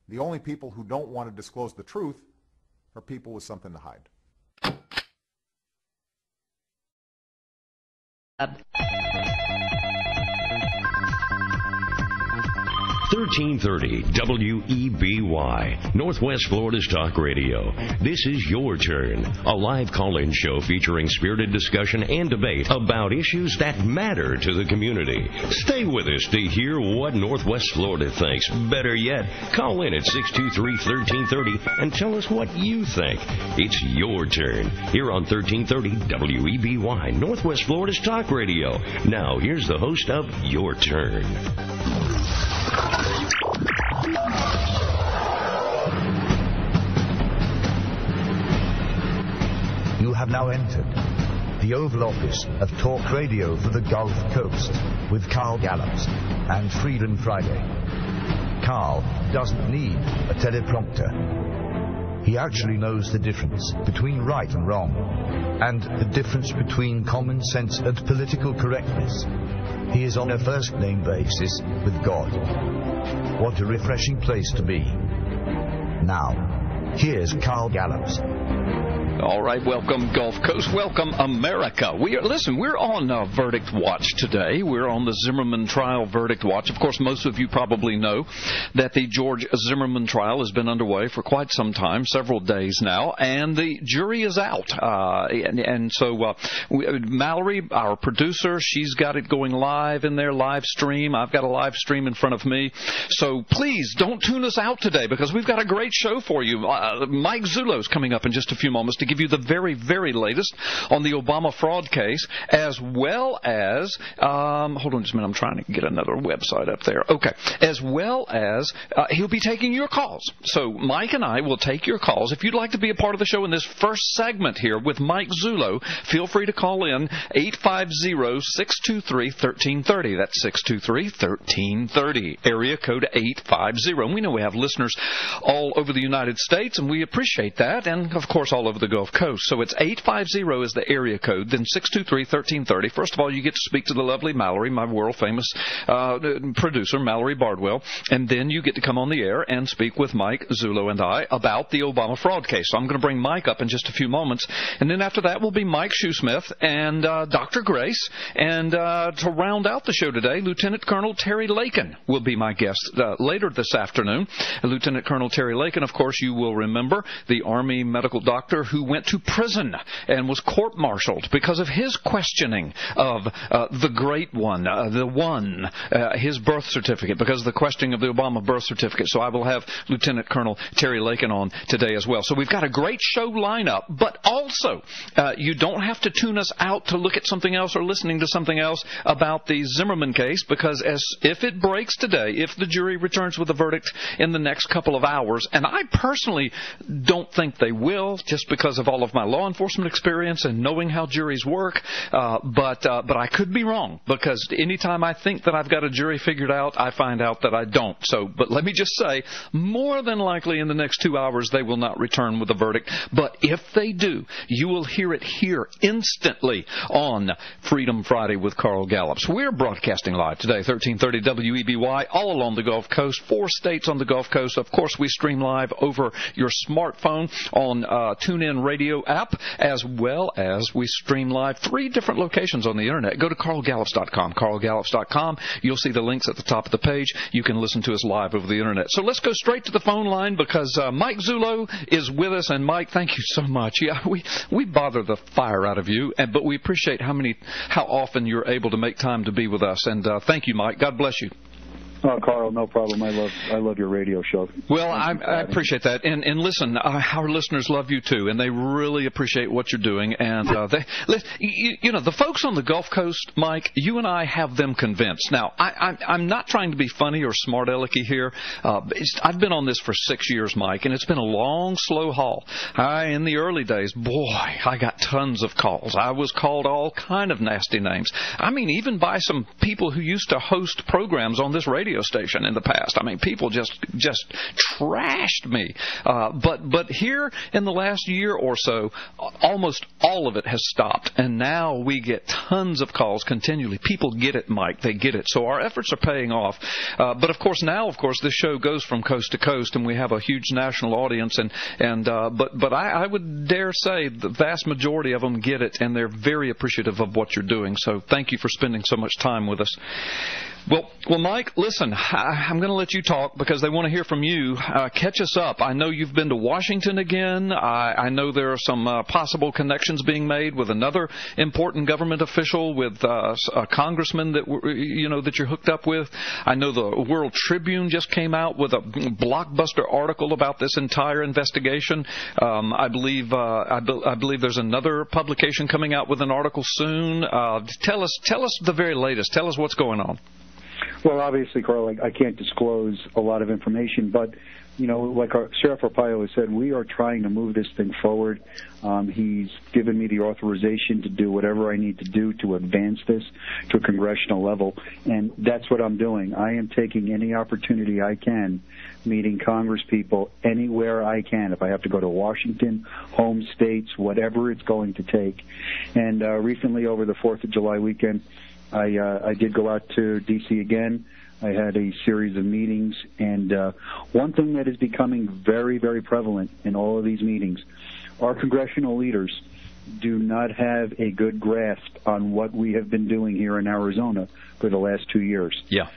The only people who don't want to disclose the truth are people with something to hide. 1330 WEBY, Northwest Florida's Talk Radio. This is Your Turn, a live call-in show featuring spirited discussion and debate about issues that matter to the community. Stay with us to hear what Northwest Florida thinks. Better yet, call in at 623-1330 and tell us what you think. It's Your Turn here on 1330 WEBY, Northwest Florida's Talk Radio. Now, here's the host of Your Turn. You have now entered the Oval Office of Talk Radio for the Gulf Coast with Carl Gallops and Freedom Friday. Carl doesn't need a teleprompter. He actually knows the difference between right and wrong, and the difference between common sense and political correctness. He is on a first-name basis with God. What a refreshing place to be. Now, here's Carl Gallops. All right, welcome Gulf Coast, welcome America. We're on Verdict Watch today. We're on the Zimmerman trial Verdict Watch. Of course, most of you probably know that the George Zimmerman trial has been underway for quite some time, several days now, and the jury is out. So Mallory, our producer, she's got it going live in their live stream. I've got a live stream in front of me. So please don't tune us out today because we've got a great show for you. Mike Zullo's coming up in just a few moments to give you the very, very latest on the Obama fraud case, as well as, hold on just a minute, I'm trying to get another website up there. Okay. As well as, he'll be taking your calls. So Mike and I will take your calls. If you'd like to be a part of the show in this first segment here with Mike Zullo, feel free to call in 850-623-1330. That's 623-1330, area code 850. And we know we have listeners all over the United States, and we appreciate that, and of course all over the Gulf Coast. So it's 850 is the area code, then 623-1330. First of all, you get to speak to the lovely Mallory, my world-famous producer, Mallory Bardwell, and then you get to come on the air and speak with Mike Zullo and I about the Obama fraud case. So I'm going to bring Mike up in just a few moments, and then after that will be Mike Shoesmith and Dr. Grace, and to round out the show today, Lieutenant Colonel Terry Lakin will be my guest later this afternoon. Lieutenant Colonel Terry Lakin, of course, you will remember, the Army medical doctor who went to prison and was court-martialed because of his questioning of the great one, his birth certificate, because of the questioning of the Obama birth certificate. So I will have Lieutenant Colonel Terry Lakin on today as well. So we've got a great show lineup, but also you don't have to tune us out to look at something else or listening to something else about the Zimmerman case, because if it breaks today, if the jury returns with a verdict in the next couple of hours, and I personally don't think they will, just because of all of my law enforcement experience and knowing how juries work, but I could be wrong, because anytime I think that I've got a jury figured out, I find out that I don't. But let me just say, more than likely in the next 2 hours they will not return with a verdict, but if they do, you will hear it here instantly on Freedom Friday with Carl Gallops. We're broadcasting live today, 1330 WEBY, all along the Gulf Coast, 4 states on the Gulf Coast. Of course, we stream live over your smartphone on TuneIn Radio app, as well as we stream live 3 different locations on the internet. Go to carlgallops.com. carlgallops.com. You'll see the links at the top of the page. You can listen to us live over the internet. So let's go straight to the phone line, because Mike Zullo is with us. And Mike, thank you so much. Yeah, we bother the fire out of you, but we appreciate how often you're able to make time to be with us. And thank you, Mike. God bless you. Oh, Carl, no problem. I love your radio show. Well, I appreciate that. And listen, our listeners love you too, and they really appreciate what you're doing. And the folks on the Gulf Coast, Mike, you and I have them convinced. Now, I'm not trying to be funny or smart alecky here. I've been on this for 6 years, Mike, and it's been a long, slow haul. In the early days, boy, I got tons of calls. I was called all kind of nasty names. I mean, even by some people who used to host programs on this radio radio station in the past. I mean, people just trashed me. But here in the last year or so, almost all of it has stopped, and now we get tons of calls continually. People get it, Mike. They get it. So our efforts are paying off. But of course, this show goes from coast to coast, and we have a huge national audience. But I would dare say the vast majority of them get it, and they're very appreciative of what you're doing. So thank you for spending so much time with us. Well, Mike, listen, I'm going to let you talk because they want to hear from you. Catch us up. I know you've been to Washington again. I know there are some possible connections being made with another important government official, with a congressman that you're hooked up with. I know the World Tribune just came out with a blockbuster article about this entire investigation. I believe there's another publication coming out with an article soon. Tell us the very latest. Tell us what's going on. Well, obviously, Carl, I can't disclose a lot of information, but, like Sheriff Arpaio has said, we are trying to move this thing forward. He's given me the authorization to do whatever I need to do to advance this to a congressional level, and that's what I'm doing. I am taking any opportunity I can, meeting Congress people anywhere I can. If I have to go to Washington, home states, whatever it's going to take. And recently, over the 4th of July weekend, I did go out to D.C. again. I had a series of meetings, and one thing that is becoming very, very prevalent in all of these meetings, our congressional leaders do not have a good grasp on what we have been doing here in Arizona for the last 2 years. Yeah.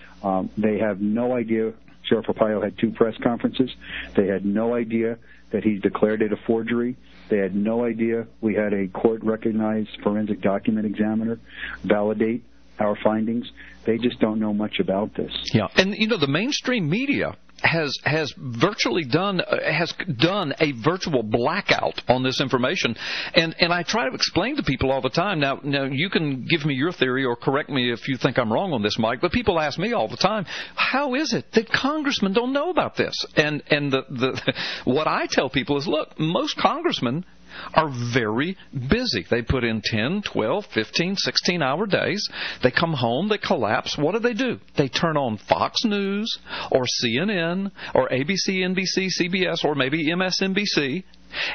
They have no idea. Sheriff Arpaio had 2 press conferences. They had no idea that he declared it a forgery. They had no idea we had a court-recognized forensic document examiner validate our findings. They just don't know much about this. Yeah, and the mainstream media has virtually done a virtual blackout on this information, and I try to explain to people all the time. Now you can give me your theory or correct me if you think I'm wrong on this, Mike. But people ask me all the time, how is it that congressmen don't know about this? And what I tell people is, look, most congressmen are very busy. They put in 10, 12, 15, 16-hour days. They come home, they collapse. What do? They turn on Fox News or CNN or ABC, NBC, CBS, or maybe MSNBC,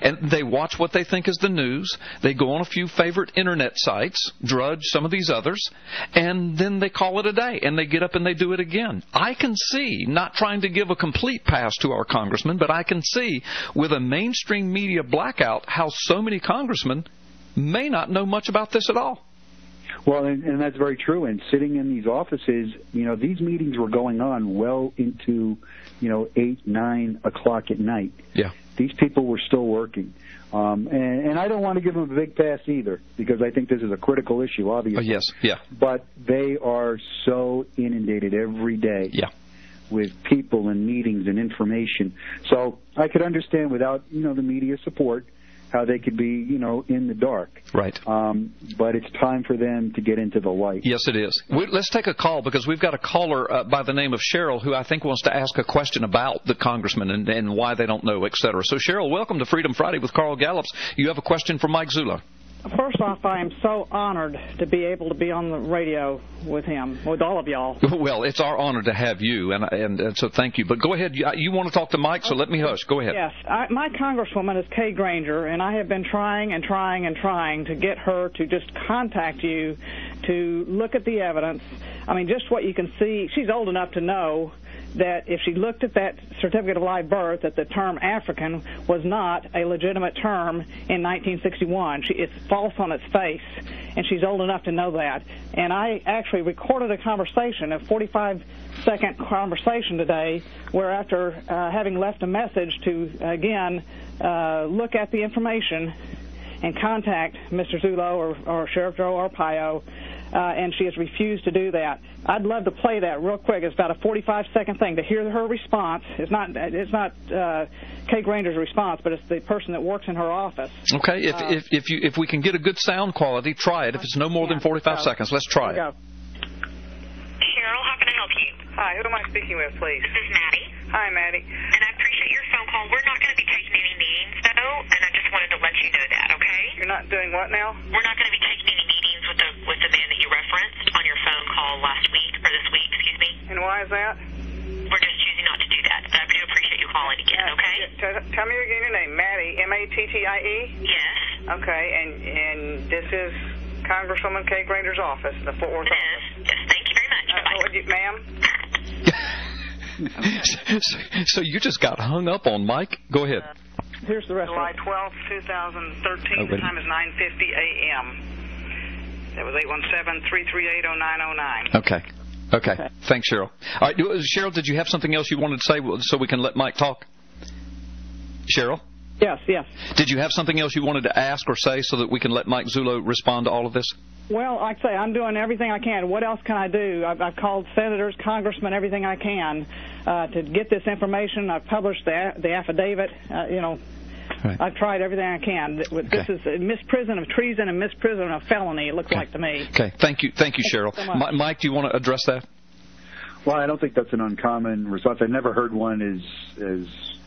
and they watch what they think is the news. They go on a few favorite internet sites, Drudge, some of these others, and then they call it a day, and they get up and they do it again. I can see, not trying to give a complete pass to our congressmen, but I can see with a mainstream media blackout how so many congressmen may not know much about this at all. Well, and that's very true. And sitting in these offices, these meetings were going on well into, 8, 9 o'clock at night. Yeah. These people were still working. And I don't want to give them a big pass either, because I think this is a critical issue, obviously. Yes, yeah. But they are so inundated every day with people and meetings and information. So I could understand without, the media support, how they could be, in the dark. Right. But it's time for them to get into the light. Yes, it is. Let's take a call, because we've got a caller by the name of Cheryl who I think wants to ask a question about the congressman and why they don't know, et cetera. So, Cheryl, welcome to Freedom Friday with Carl Gallups. You have a question for Mike Zula. First off, I am so honored to be able to be on the radio with him, with all of y'all. Well, it's our honor to have you, and so thank you. But go ahead. You want to talk to Mike, so let me hush. Go ahead. Yes. My congresswoman is Kay Granger, and I have been trying to get her to just contact you to look at the evidence. I mean, just what you can see. She's old enough to know that if she looked at that certificate of live birth, that the term African was not a legitimate term in 1961. It's false on its face, and she's old enough to know that. And I actually recorded a conversation, a 45-second conversation today, where after having left a message to, again, look at the information and contact Mr. Zullo or Sheriff Joe Arpaio, and she has refused to do that. I'd love to play that real quick. It's about a 45-second thing to hear her response. It's not Kay Granger's response, but it's the person that works in her office. Okay, if we can get a good sound quality, try it. If it's no more than 45 seconds, let's try it. Cheryl, how can I help you? Hi, who am I speaking with, please? This is Maddie. Hi, Maddie. And I appreciate your phone call. We're not going to be taking any meetings, though, and I just wanted to let you know that, okay? You're not doing what now? We're not going to be taking any meetings with the man that you referenced on your phone call last week, or this week, excuse me. And And why is that? We're just choosing not to do that, but I do appreciate you calling again, okay? Tell me again your name. Mattie, M-A-T-T-I-E? Yes. Okay, and this is Congresswoman Kay Granger's office, the Fort Worth office. Yes, thank you very much. Ma'am? So you just got hung up on, Mike. Go ahead. Here's the rest July 12th, 2013. The time is 9:50 a.m. That was 817-338-0909. Okay. Thanks, Cheryl. All right, Cheryl, did you have something else you wanted to say so we can let Mike talk? Cheryl? Yes. Did you have something else you wanted to ask or say so that we can let Mike Zullo respond to all of this? Well, like I say, I'm doing everything I can. What else can I do? I've called senators, congressmen, everything I can to get this information. I've published the affidavit. Right. I've tried everything I can. This is misprision of treason and misprision of felony, it looks like to me. Okay. Thank you, Cheryl. So Mike, do you want to address that? Well, I don't think that's an uncommon response. I've never heard one as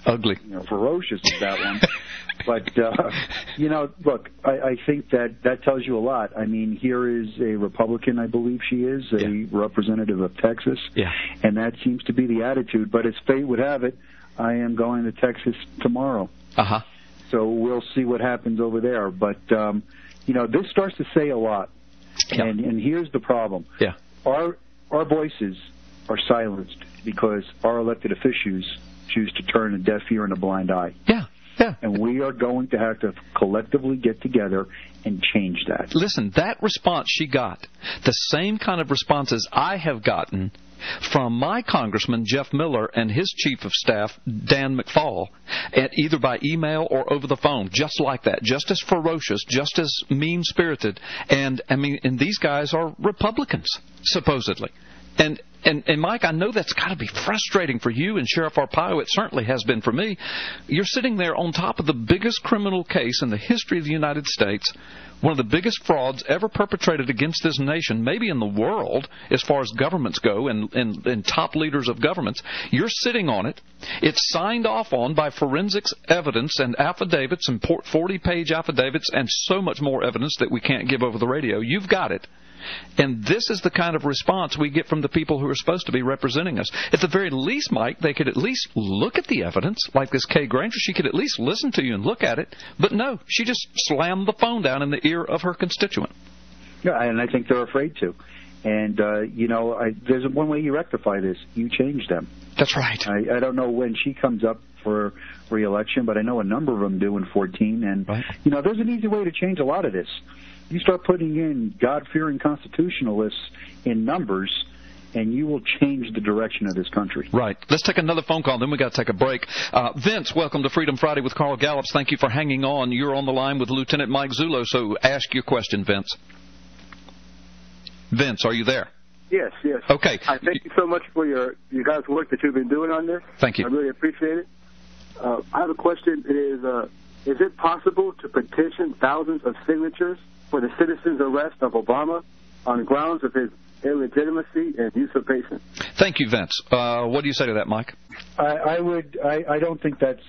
ugly, ferocious as that one. But, look, I think that tells you a lot. I mean, here is a Republican, I believe she is, a representative of Texas. Yeah. And that seems to be the attitude. But as fate would have it, I am going to Texas tomorrow. Uh-huh. So we'll see what happens over there. But, this starts to say a lot. Yeah. And here's the problem. Yeah. Our voices are silenced because our elected officials choose to turn a deaf ear and a blind eye. Yeah. And we are going to have to collectively get together and change that. Listen, that response she got, the same kind of responses I have gotten from my Congressman Jeff Miller and his Chief of Staff, Dan McFall, either by email or over the phone, just like that, just as ferocious, just as mean-spirited. And these guys are Republicans, supposedly. And Mike, I know that's got to be frustrating for you and Sheriff Arpaio. It certainly has been for me. You're sitting there on top of the biggest criminal case in the history of the United States, one of the biggest frauds ever perpetrated against this nation, maybe in the world, as far as governments go and top leaders of governments. You're sitting on it. It's signed off on by forensics evidence and affidavits and 40-page affidavits and so much more evidence that we can't give over the radio. You've got it. And this is the kind of response we get from the people who are supposed to be representing us. At the very least, Mike, they could at least look at the evidence, like this Kay Granger. She could at least listen to you and look at it. But no, she just slammed the phone down in the ear of her constituent. Yeah, and I think they're afraid to. And, there's one way you rectify this. You change them. That's right. I don't know when she comes up for re-election, but I know a number of them do in 14. And, right. There's an easy way to change a lot of this. You start putting in God-fearing constitutionalists in numbers, and you will change the direction of this country. Right. Let's take another phone call, then we got to take a break. Vince, welcome to Freedom Friday with Carl Gallups. Thank you for hanging on. You're on the line with Lieutenant Mike Zullo, so ask your question, Vince. Vince, are you there? Yes. Okay. I thank you so much for your guys' work that you've been doing on this. Thank you. I really appreciate it. I have a question. Is it possible to petition thousands of signatures for the citizen's arrest of Obama on grounds of his illegitimacy and usurpation? Thank you, Vince. What do you say to that, Mike? I don't think that's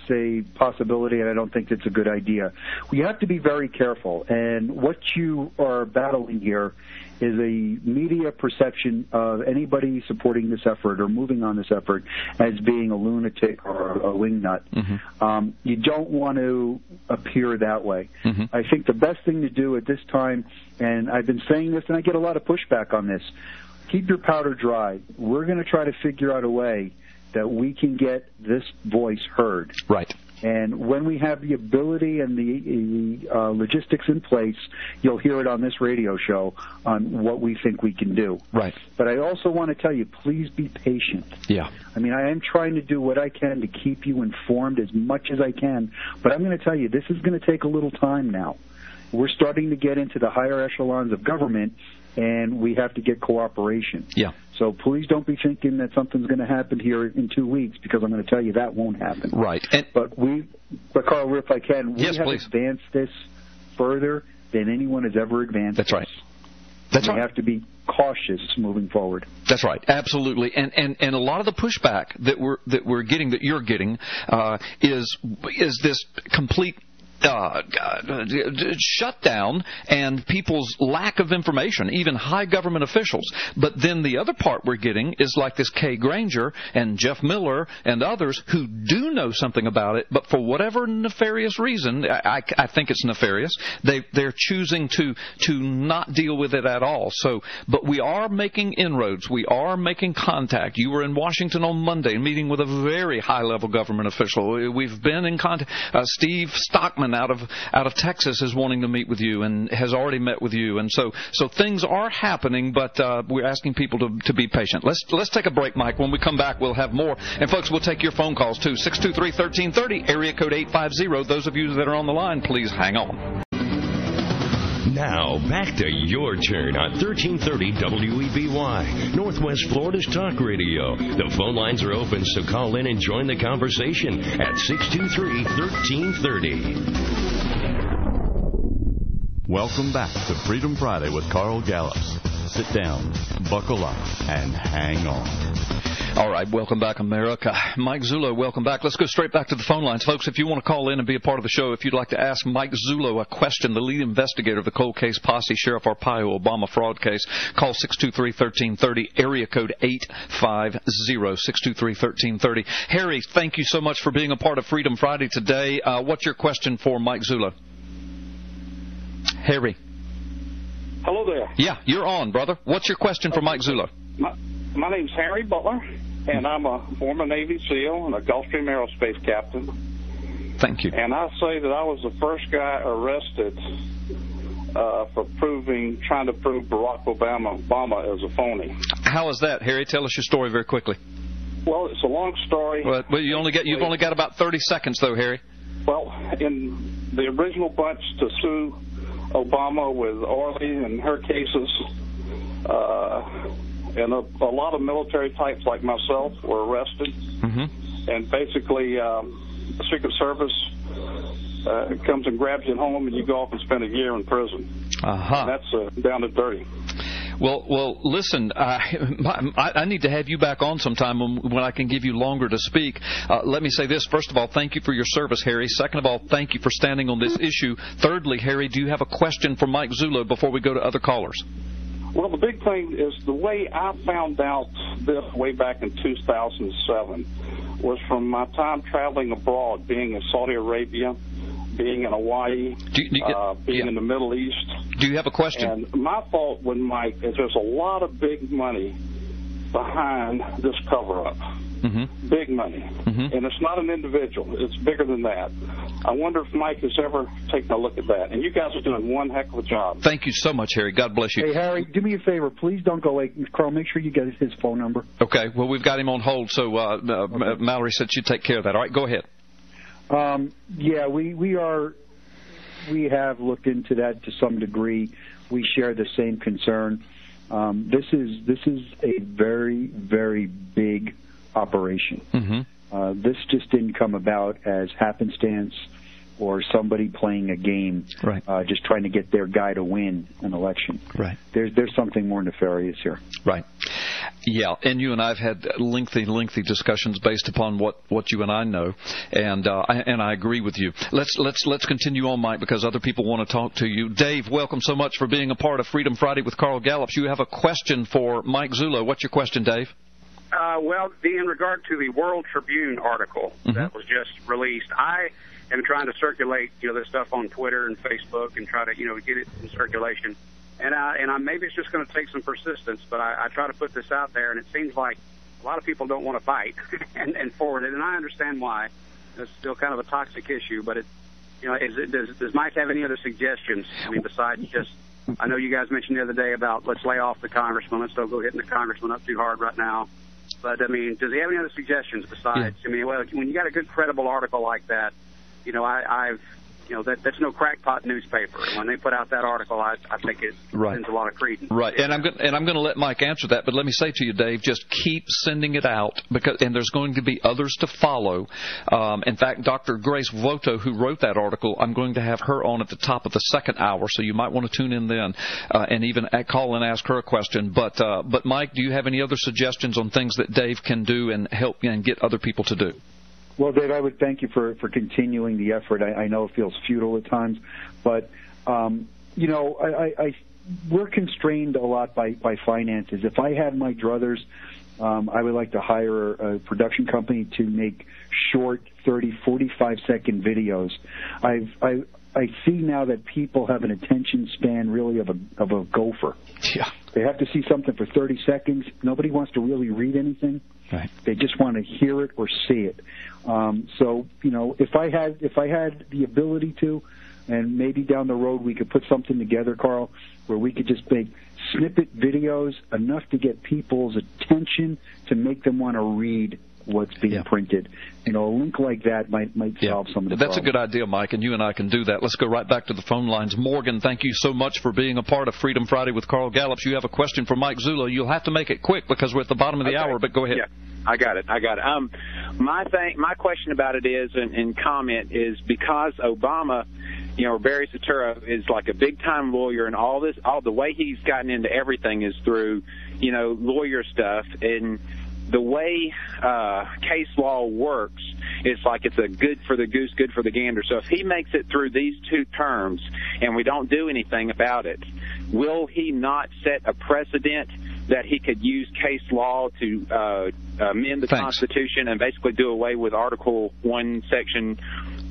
a possibility, and I don't think it's a good idea. We have to be very careful, and what you are battling here is a media perception of anybody supporting this effort or moving on this effort as being a lunatic or a wingnut. Mm-hmm. You don't want to appear that way. Mm-hmm. I think the best thing to do at this time, and I've been saying this, and I get a lot of pushback on this, keep your powder dry. We're going to try to figure out a way that we can get this voice heard. Right. And when we have the ability and the logistics in place, you'll hear it on this radio show on what we think we can do. Right. But I also want to tell you, please be patient. Yeah. I mean, I am trying to do what I can to keep you informed as much as I can, but I'm going to tell you, this is going to take a little time now. We're starting to get into the higher echelons of government, and we have to get cooperation. Yeah. So please don't be thinking that something's going to happen here in 2 weeks, because I'm going to tell you that won't happen. Right. But Carl, if I can, we have please. advanced this further than anyone has ever advanced. That's right. That's we right. have to be cautious moving forward. That's right, absolutely, and a lot of the pushback that we're getting, that you're getting, is this complete shutdown and people's lack of information, even high government officials. But then the other part we're getting is like this Kay Granger and Jeff Miller and others who do know something about it, but for whatever nefarious reason, I think it's nefarious, they're choosing to not deal with it at all. So, but we are making inroads. We are making contact. You were in Washington on Monday meeting with a very high-level government official. We've been in contact. Steve Stockman out of Texas is wanting to meet with you and has already met with you. And so things are happening, but we're asking people to be patient. Let's take a break, Mike. When we come back, we'll have more. And, folks, we'll take your phone calls, too. 623-1330, area code 850. Those of you that are on the line, please hang on. Now, back to your turn on 1330 WEBY, Northwest Florida's Talk Radio. The phone lines are open, so call in and join the conversation at 623-1330. Welcome back to Freedom Friday with Carl Gallups. Sit down, buckle up, and hang on. All right, welcome back, America. Mike Zullo, welcome back. Let's go straight back to the phone lines. Folks, if you want to call in and be a part of the show, if you'd like to ask Mike Zullo a question, the lead investigator of the cold case Posse, Sheriff Arpaio Obama fraud case, call 623-1330, area code 850, 623-1330. Harry, thank you so much for being a part of Freedom Friday today. What's your question for Mike Zullo? Harry. Hello there. Yeah, you're on, brother. What's your question for Mike Zullo? My name's Harry Butler, and I'm a former Navy SEAL and a Gulfstream Aerospace captain. Thank you. And I say that I was the first guy arrested for trying to prove Barack Obama as a phony. How is that, Harry? Tell us your story very quickly. Well, it's a long story. Well, you've only got about 30 seconds, though, Harry. Well, in the original bunch to sue Obama with Orly and her cases, and a lot of military types like myself were arrested. Mm-hmm. And basically, the Secret Service comes and grabs you at home, and you go off and spend a year in prison. Uh-huh. And that's down and dirty. Well, listen, I need to have you back on sometime when I can give you longer to speak. Let me say this. First of all, thank you for your service, Harry. Second of all, thank you for standing on this issue. Thirdly, Harry, do you have a question for Mike Zullo before we go to other callers? Well, the big thing is the way I found out this way back in 2007 was from my time traveling abroad, being in Saudi Arabia, being in Hawaii, being in the Middle East. Do you have a question? And my fault with Mike is there's a lot of big money behind this cover-up. Mm-hmm. Big money. Mm-hmm. And it's not an individual. It's bigger than that. I wonder if Mike has ever taken a look at that. And you guys are doing one heck of a job. Thank you so much, Harry. God bless you. Hey, Harry, do me a favor. Please don't go away. Carl, make sure you get his phone number. Okay. Well, we've got him on hold, so Mallory said she'd take care of that. All right, go ahead. Yeah, we have looked into that to some degree. We share the same concern. This is a very, very big operation. Mm-hmm. This just didn't come about as happenstance or somebody playing a game, right. Just trying to get their guy to win an election. Right. There's something more nefarious here. Right. Yeah, and you and I have had lengthy discussions based upon what you and I know, and I agree with you. Let's continue on, Mike, because other people want to talk to you. Dave, welcome so much for being a part of Freedom Friday with Carl Gallups. You have a question for Mike Zullo. What's your question, Dave? Well, in regard to the World Tribune article that was just released, I am trying to circulate, this stuff on Twitter and Facebook and try to, get it in circulation. And maybe it's just going to take some persistence, but I try to put this out there, and it seems like a lot of people don't want to fight and forward it, and I understand why. It's still kind of a toxic issue, but does Mike have any other suggestions? I mean, besides just, I know you guys mentioned the other day about let's lay off the congressman, let's don't go hitting the congressman up too hard right now. But, I mean, does he have any other suggestions besides? Yeah. I mean, well, when you got a good, credible article like that, that's no crackpot newspaper. When they put out that article, I think it sends a lot of credence. Right, and I'm going to let Mike answer that, but let me say to you, Dave, just keep sending it out, and there's going to be others to follow. In fact, Dr. Grace Voto, who wrote that article, I'm going to have her on at the top of the second hour, so you might want to tune in then and even call and ask her a question. But Mike, do you have any other suggestions on things that Dave can do and help and get other people to do? Well, Dave, I would thank you for continuing the effort. I know it feels futile at times, but, we're constrained a lot by finances. If I had my druthers, I would like to hire a production company to make short 30, 45-second videos. I see now that people have an attention span really of a gopher. Yeah. They have to see something for 30 seconds. Nobody wants to really read anything. Right. They just want to hear it or see it. If I had the ability to, and maybe down the road we could put something together, Carl, where we could just make snippet videos enough to get people's attention to make them want to read what's being printed. A link like that might solve some of the That's problems. a good idea, Mike, and you and I can do that. Let's go right back to the phone lines. Morgan, thank you so much for being a part of Freedom Friday with Carl Gallups. You have a question for Mike Zullo. You'll have to make it quick because we're at the bottom of the hour, but go ahead. Yeah, I got it. My question about it is, and comment is, because Obama, Barry Soetoro is like a big-time lawyer, and all the way he's gotten into everything is through, lawyer stuff, and the way case law works, it's like it's a good for the goose, good for the gander. So if he makes it through these two terms and we don't do anything about it, will he not set a precedent that he could use case law to amend the Constitution and basically do away with Article 1, Section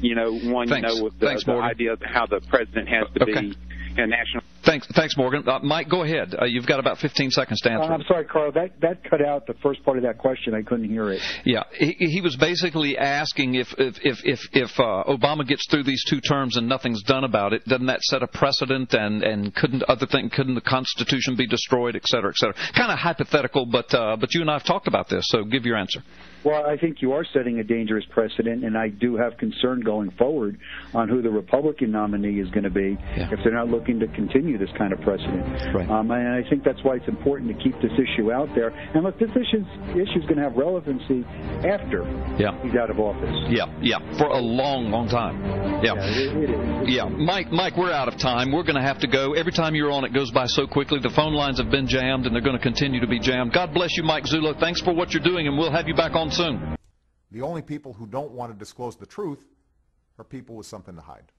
1, with the idea of how the president has to be a national. Thanks, Morgan. Mike, go ahead. You've got about 15 seconds to answer. I'm sorry, Carl. That cut out the first part of that question. I couldn't hear it. Yeah, he was basically asking if Obama gets through these two terms and nothing's done about it, doesn't that set a precedent? And couldn't the Constitution be destroyed, et cetera, et cetera? Kind of hypothetical, but you and I have talked about this. So give your answer. Well, I think you are setting a dangerous precedent, and I do have concern going forward on who the Republican nominee is going to be if they're not looking to continue this kind of precedent. Right. And I think that's why it's important to keep this issue out there. And look, this issue is going to have relevancy after he's out of office. Yeah, for a long, long time. Yeah, it is. Yeah, Mike, we're out of time. We're going to have to go. Every time you're on, it goes by so quickly. The phone lines have been jammed, and they're going to continue to be jammed. God bless you, Mike Zullo. Thanks for what you're doing, and we'll have you back on soon. The only people who don't want to disclose the truth are people with something to hide.